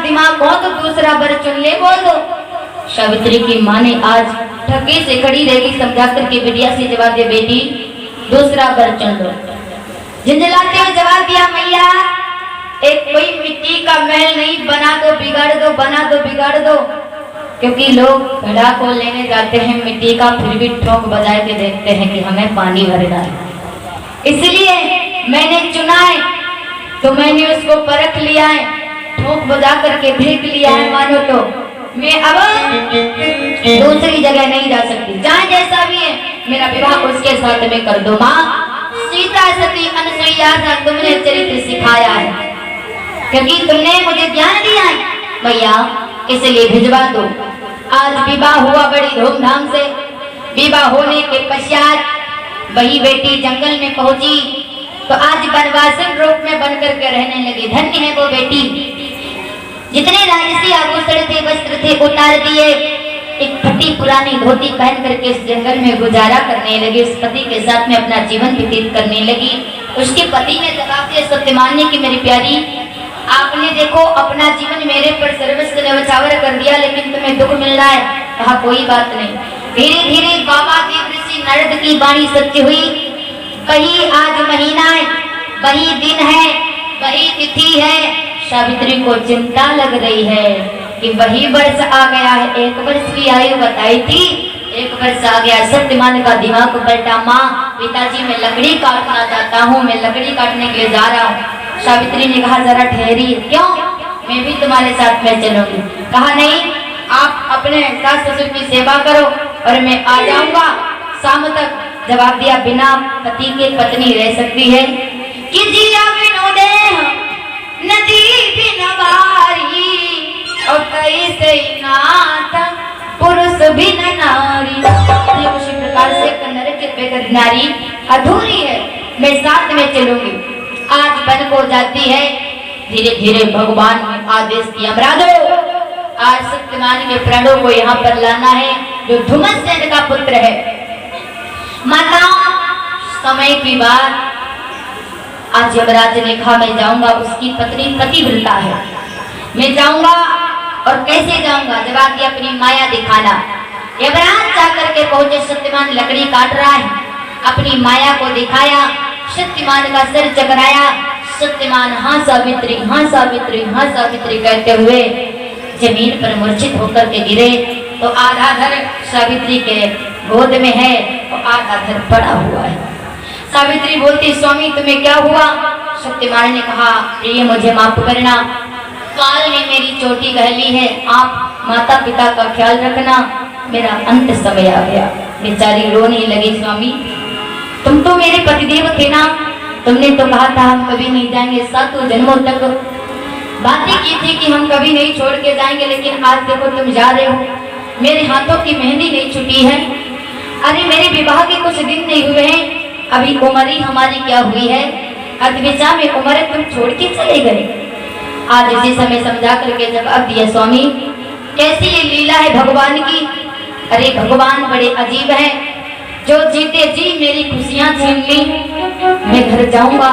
दिमाग हो तो दूसरा वर चुन ले, बोल दो। सावित्री की माँ ने आज ठगे से खड़ी रहेगी समझा करके बिटिया से जवाब दिया, बेटी दूसरा वर चुन लो। झंझलाते हुए जवाब दिया, मैया एक कोई मिट्टी का महल नहीं, बना दो बिगाड़ दो, बना दो बिगाड़ दो। क्योंकि लोग घड़ा को लेने जाते हैं मिट्टी का, फिर भी ठोक बजा के देखते हैं कि हमें पानी भरना है। इसलिए मैंने चुना है तो मैंने उसको परख लिया है, ठोक बजा करके देख लिया है, मानो तो मैं अब दूसरी जगह नहीं जा सकती। जहाँ जैसा भी है मेरा विवाह उसके साथ में कर दो। माँ सीता सती अनसुईया का तुमने चरित्र सिखाया है, क्योंकि तुमने मुझे ज्ञान दिया है भैया, इसलिए भिजवा दो। आज विवाह हुआ बड़ी धूमधाम से। विवाह होने के पश्चात वही बेटी जंगल में पहुंची तो आज वनवासन रूप में बनकर के रहने लगी। धन्य है वो बेटी, जितने राजसी आभूषण थे वस्त्र थे उतार दिए, एक फटी पुरानी धोती पहन करके इस जंगल में गुजारा करने लगी। उस पति के साथ में अपना जीवन व्यतीत करने लगी। उसके पति ने जवाब दिया, सत्यमान्य की मेरी प्यारी, आपने देखो अपना जीवन मेरे पर सर्वस्व न्यौछावर कर दिया, लेकिन तुम्हें दुख मिल रहा है। कहा कोई बात नहीं। धीरे धीरे बाबा देव ऋषि नारद की वाणी सत्य हुई। कहीं आज महीना है, वही दिन है, वही तिथि है। सावित्री को चिंता लग रही है कि वही वर्ष आ गया है। 1 वर्ष की आयु बताई थी, 1 वर्ष आ गया। सत्यमान का दिमाग पलटा। माँ पिताजी मैं लकड़ी काटना चाहता हूँ, मैं लकड़ी काटने के लिए जा रहा हूँ। सावित्री ने कहा जरा ठहरिए। क्यों? मैं भी तुम्हारे साथ में चलूंगी। कहा नहीं, आप अपने सास ससुर की सेवा करो और मैं आ जाऊंगा शाम तक। जवाब दिया, बिना पति के पत्नी रह सकती है कि जिया बिनु देह नदी बिन बारी, और कैसे नाथ पुरुष बिन नारी। उसी प्रकार से नर के बगैर नारी अधूरी है। मैं साथ में चलूंगी। आज बन को जाती है। धीरे धीरे भगवान ने आदेश दिया, अमरादो आज सत्यमान के प्राणों को यहाँ पर लाना है, जो धुमसेन का पुत्र है। माताओं समय की बात, आज यमराज ने कहा मैं जाऊंगा। उसकी पत्नी पतिव्रता है, मैं जाऊंगा। और कैसे जाऊंगा? जवाब दिया, अपनी माया दिखाना। यमराज जाकर के पहुंचे, सत्यमान लकड़ी काट रहा है, अपनी माया को दिखाया। सत्यमान का सिर चकराया। सत्यमान हाँ सावित्री, हाँ सावित्री, हाँ सावित्री कहते हुए जमीन पर मूर्छित होकर के गिरे। तो आधा धर सावित्री के गोद में है और आधा धर पड़ा हुआ है। सावित्री बोलती, स्वामी तुम्हें क्या हुआ? सत्यमान ने कहा, प्रिय मुझे माफ करना, काल ने मेरी चोटी गह ली है, आप माता पिता का ख्याल रखना, मेरा अंत समय आ गया। बेचारी रोने लगी, स्वामी तुम तो मेरे पतिदेव थे ना, तुमने तो कहा था हम कभी नहीं जाएंगे, 7 जन्मों तक बातें की थी कि हम कभी नहीं छोड़ के जाएंगे, लेकिन आज देखो तुम जा रहे हो, मेरे हाथों की मेहंदी नहीं छूटी है। अरे मेरे विवाह के कुछ दिन नहीं हुए हैं, अभी उम्र ही हमारी क्या हुई है, अधविचा में उम्र तुम छोड़ के चले गए। आज इसी समय समझा करके जवाब दिया, स्वामी कैसी ये लीला है भगवान की। अरे भगवान बड़े अजीब है, जो जीते जी मेरी खुशियां छीन ली। मैं घर जाऊंगा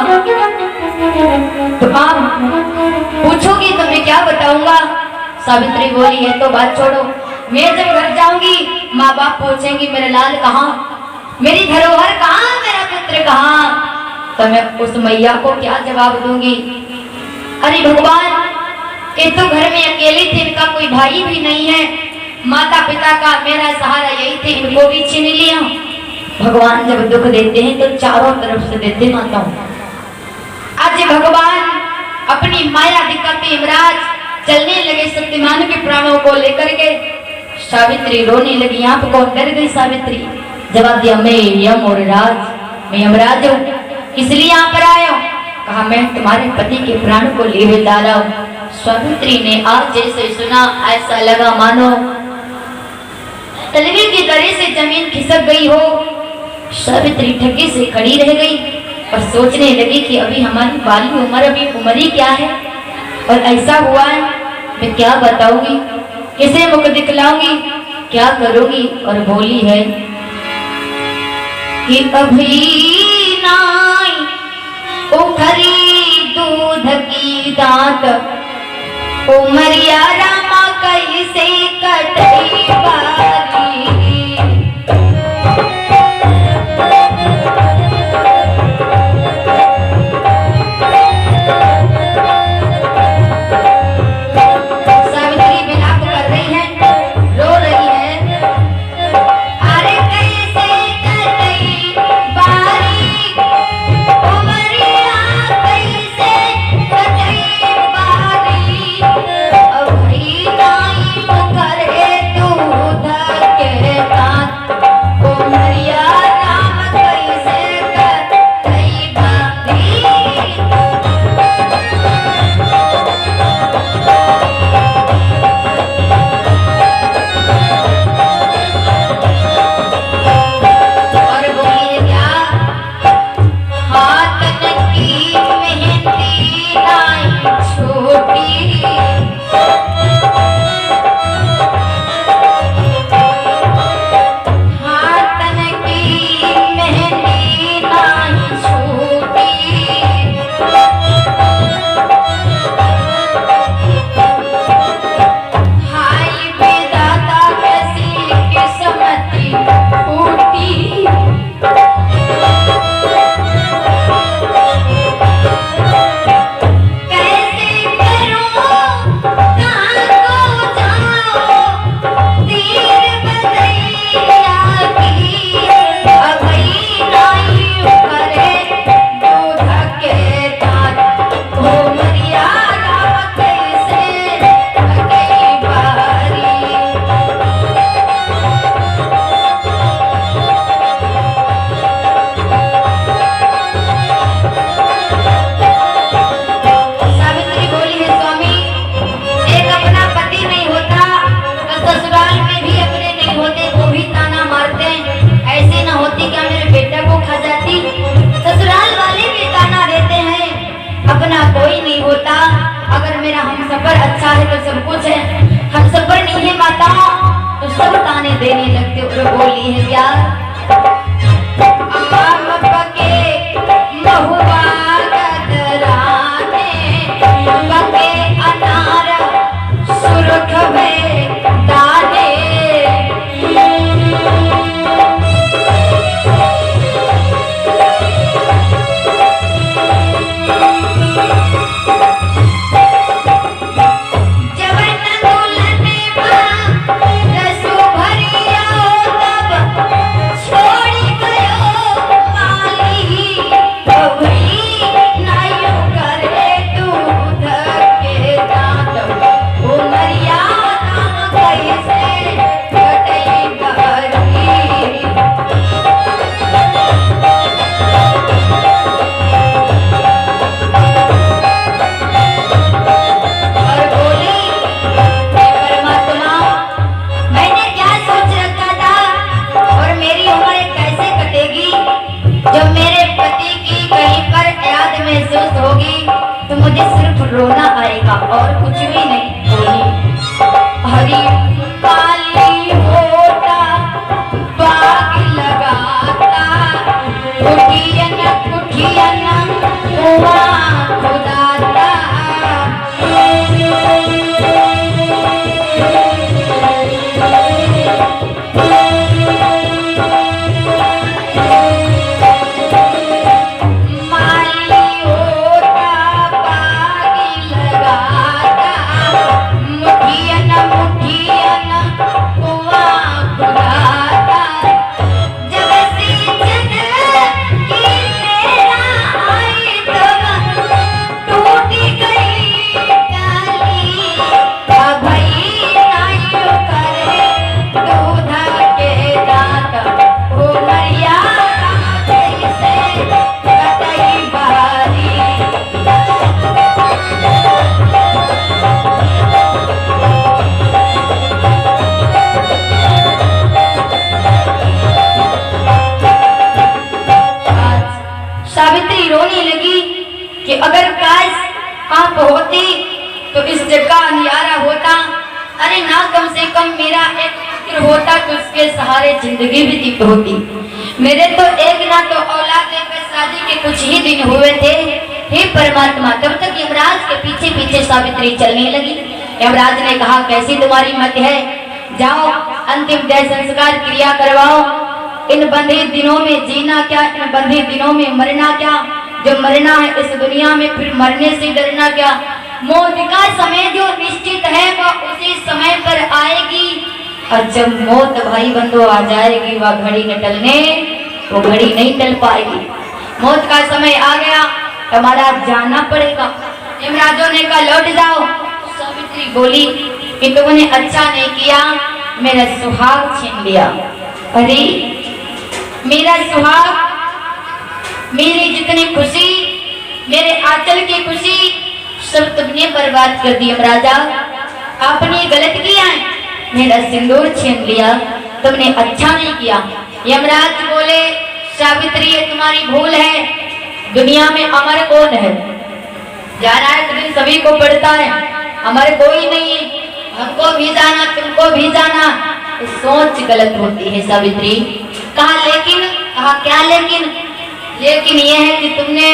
तो आप पूछोगी तो मैं क्या बताऊंगा। सावित्री बोली, है तो बात छोड़ो, मैं जब घर जाऊंगी माँ बाप पूछेंगी मेरा लाल कहाँ, मेरी धरोहर कहाँ, मेरा पुत्र कहाँ, तो मैं उस मैया को क्या जवाब दूंगी। अरे भगवान ये तो घर में अकेले थे, इनका कोई भाई भी नहीं है, माता पिता का मेरा सहारा यही थे, इनको भी छीन लिया। भगवान जब दुख देते हैं तो चारों तरफ से देते माताओं। आज भगवान अपनी माया दिखाते यमराज चलने लगे सत्यमान के प्राणों को लेकर के। सावित्री रोने लगी, आपको डर गई सावित्री। जवाब दिया, मैं यम और राज, मैं यमराज हूँ, इसलिए यहाँ पर आया हूँ। कहा मैं तुम्हारे पति के प्राण को लिए जा रहा हूँ। सावित्री ने आज जैसे सुना ऐसा लगा मानो तलवे की तरह से जमीन खिसक गई हो। सावित्री ठगी से खड़ी रह गई और सोचने लगी कि अभी हमारी बाली उम्र, अभी उम्र ही क्या है, और ऐसा हुआ है, मैं क्या बताऊंगी, किसे मुख दिखलाऊंगी, क्या करूंगी। और बोली है कि अभी नाई उखरी दूध की दांत, उमरिया रामा कैसे कटई बारी। सावित्री विलाप कर रही है, रो रही है। अरे कैसे कटई बारी, उमरिया कैसे कटई बारी। अभी नाई करे दूध के दांत, उमरिया राम कैसे कटई बारी। और बोलिए क्या, हाथ की मेहंदी नाई छोटी। हाथन की मेहंदी नाई छोटी। हाय बेदाता कैसी किस्मती फूटी। कैसे करूं कहाँ को जाऊं, तीर बदैया की। अभी नाई करे दूध के दांत, उमरिया राम कैसे कटई बारी। सावित्री बोली है, स्वामी एक अपना पति नहीं होता तो ससुराल में भी अपने नहीं होते, वो भी ताना मारते हैं। ऐसे ना होती क्या मेरे बेटा को खा जाती। ससुराल वाले भी ताना देते हैं, अपना कोई नहीं होता। अगर मेरा हमसफर अच्छा है तो सब कुछ है, हमसफर नहीं है माता तो सब ताने देने लगते। और बोली है क्या, आम पके महुआ गदराने, पके अनार सुर्ख में दाने। जवन दुल्हने माँ रसू भरिया तब छोड़ी गयो माली। अभी नाइयो करे दूध के दांत, उमरिया राम कैसे कटई बारी। और बोली, हे परमात्मा मैंने क्या सोच रखा था और मेरी उम्र कैसे कटेगी। जब मेरे पति की कहीं पर याद महसूस होगी तो मुझे सिर्फ रोना आएगा और कुछ भी नहीं। बोली, हरी काली होता बाग लगाता, कुठियन कुठियन कुआं खुदाता। माली होता बाग लगाता, मुठियन मुठियन कुआं खुदाता। जब से जग की मेरा आई तब टूटी गई डाली। अभी नाइयो करे दूध के दांत, उमरिया राम कैसे कटई बारी। सावित्री रोने लगी कि अगर काश आप होती तो इस जगह अंधियारा होता। अरे ना कम से कम मेरा एक पुत्र होता तो उसके सहारे जिंदगी व्यतीत होती। मेरे तो एक ना तो औलाद लेकर शादी के कुछ ही दिन हुए थे। हे परमात्मा, तब तक यमराज के पीछे पीछे सावित्री चलने लगी। यमराज ने कहा कैसी तुम्हारी मत है, जाओ अंतिम देह संस्कार क्रिया करवाओ। इन बंधे दिनों में जीना क्या, इन बंधे दिनों में मरना क्या, जब मरना है इस दुनिया में फिर मरने से डरना क्या। मौत का समय जो निश्चित है वह उसी समय पर आएगी, और जब मौत भाई बंधु आ जाएगी वह घड़ी न टलने, वो घड़ी नहीं टल पाएगी। मौत का समय आ गया, हमारा जाना पड़ेगा। यमराजों ने कहा लौट जाओ। सावित्री बोली कि तुमने अच्छा नहीं किया, मेरा सुहाग छीन लिया। अरे मेरा सुहाग, मेरी जितनी खुशी, मेरे आंचल की खुशी सब तुमने बर्बाद कर दी। यमराजा आपने गलत किया है, मेरा सिंदूर छीन लिया, तुमने अच्छा नहीं किया। यमराज बोले सावित्री ये तुम्हारी भूल है, दुनिया में अमर कौन है, जाना है तो दिन सभी को पड़ता है, अमर कोई नहीं है, हमको भी जाना तुमको भी जाना। सोच गलत होती है सावित्री। कहा लेकिन, कहा क्या लेकिन, लेकिन ये है कि तुमने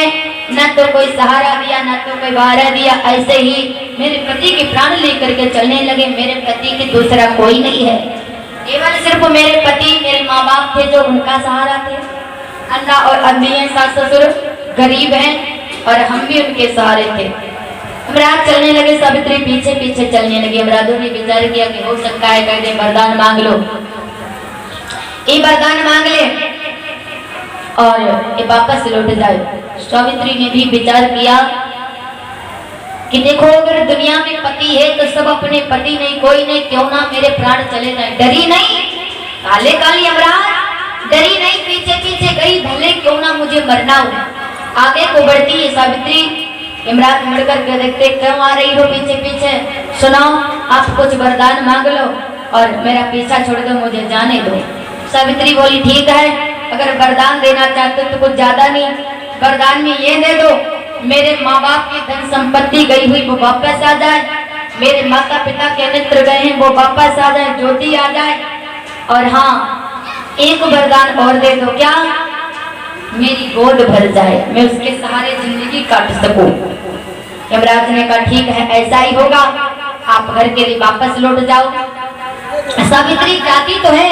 न तो कोई सहारा दिया न तो कोई सहारा दिया, ऐसे ही मेरे पति के प्राण लेकर के चलने लगे। मेरे पति के दूसरा कोई नहीं है, केवल सिर्फ मेरे पति, मेरे माँ बाप थे जो उनका सहारा थे। अन्ना और अंधी हैं, सास ससुर गरीब हैं और हम भी उनके सहारे थे। यमराज चलने लगे, सावित्री पीछे पीछे चलने लगी। यमराजों ने विचार किया कि हो सकता है कह दे वरदान मांग लो, ये वरदान मांग ले और ये वापस लौट जाए। सावित्री ने भी विचार किया कि देखो अगर दुनिया में पति है तो सब अपने पति नहीं, कोई नहीं, क्यों ना मेरे प्राण चले जाए। डरी नहीं, काले काली यमराज डरी नहीं, पीछे पीछे गई, भले क्यों ना मुझे मरना हो। आगे को बढ़ती है सावित्री। यमराज मुड़कर के देखते क्यों आ रही हो पीछे पीछे, सुनाओ आप कुछ वरदान मांग लो और मेरा पीछा छोड़ दो, मुझे जाने दो। सावित्री बोली ठीक है, अगर वरदान देना चाहते तो कुछ ज्यादा नहीं, वरदान में ये दे दो मेरे माँ बाप की धन संपत्ति गई हुई वो वापस आ जाए, मेरे माता पिता के नेत्र गए हैं वो वापस आ जाए, ज्योति आ जाए, और हाँ एक वरदान और दे दो, क्या, मेरी गोद भर जाए, मैं उसके सहारे जिंदगी काट सकूं। यमराज ने कहा ठीक है ऐसा ही होगा, आप घर के लिए वापस लौट जाओ। सावित्री जाती तो है,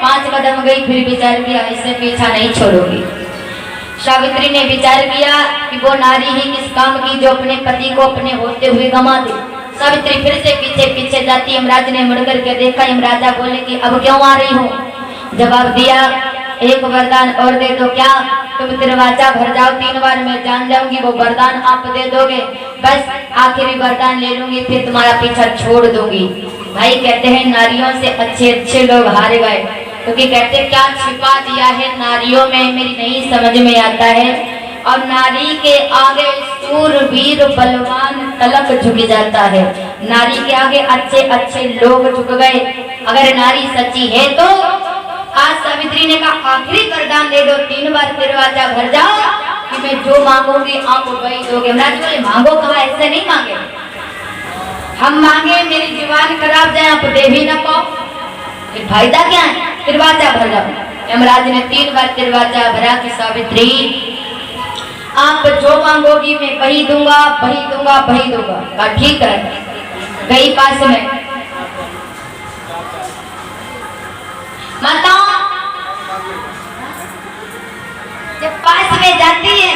5 कदम गई, फिर विचार किया इससे पीछा नहीं छोड़ोगी। सावित्री ने विचार किया कि वो नारी ही किस काम की जो अपने पति को अपने होते हुए गंवा दे। सावित्री फिर से पीछे पीछे जाती। यमराज ने मुड़कर के देखा, यमराजा बोले कि अब क्यों आ रही हो। जवाब दिया एक वरदान और दे दो, क्या, तुम दरवाजा भर जाओ 3 बार, मैं जान जाऊंगी वो वरदान आप दे दोगे, बस आखिरी वरदान ले लूंगी फिर तुम्हारा पीछा छोड़ दूंगी। भाई कहते हैं नारियों से अच्छे अच्छे लोग हार गए, क्योंकि कहते क्या छिपा दिया है नारियों में मेरी नहीं समझ में आता है। और नारी के आगे शूरवीर बलवान तलक झुक जाता है, नारी के आगे अच्छे अच्छे लोग झुक गए। अगर नारी सच्ची है तो आज सावित्री ने कहा आखिरी वरदान दे दो, 3 बार दरवाजा भर जाओ कि मैं जो मांगूंगी आप वही दोगे। यमराज बोले मांगो, कहा ऐसे नहीं मांगे, हम मांगे मेरी जुबान खराब जाए आप दे भी ना पाओ, फिर फायदा क्या है, दरवाजा भर जाओ। यमराज ने 3 बार दरवाजा भरा कि सावित्री आप जो मांगोगी मैं वही दूंगा, वही दूंगा, वही दूंगा। कहा ठीक है। गई पास में, माता जब पास में जाती है,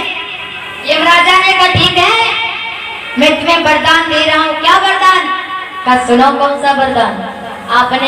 यमराजा ने कहा ठीक है मैं तुम्हें वरदान दे रहा हूँ, क्या वरदान, कहा सुनो कौन सा वरदान। आपने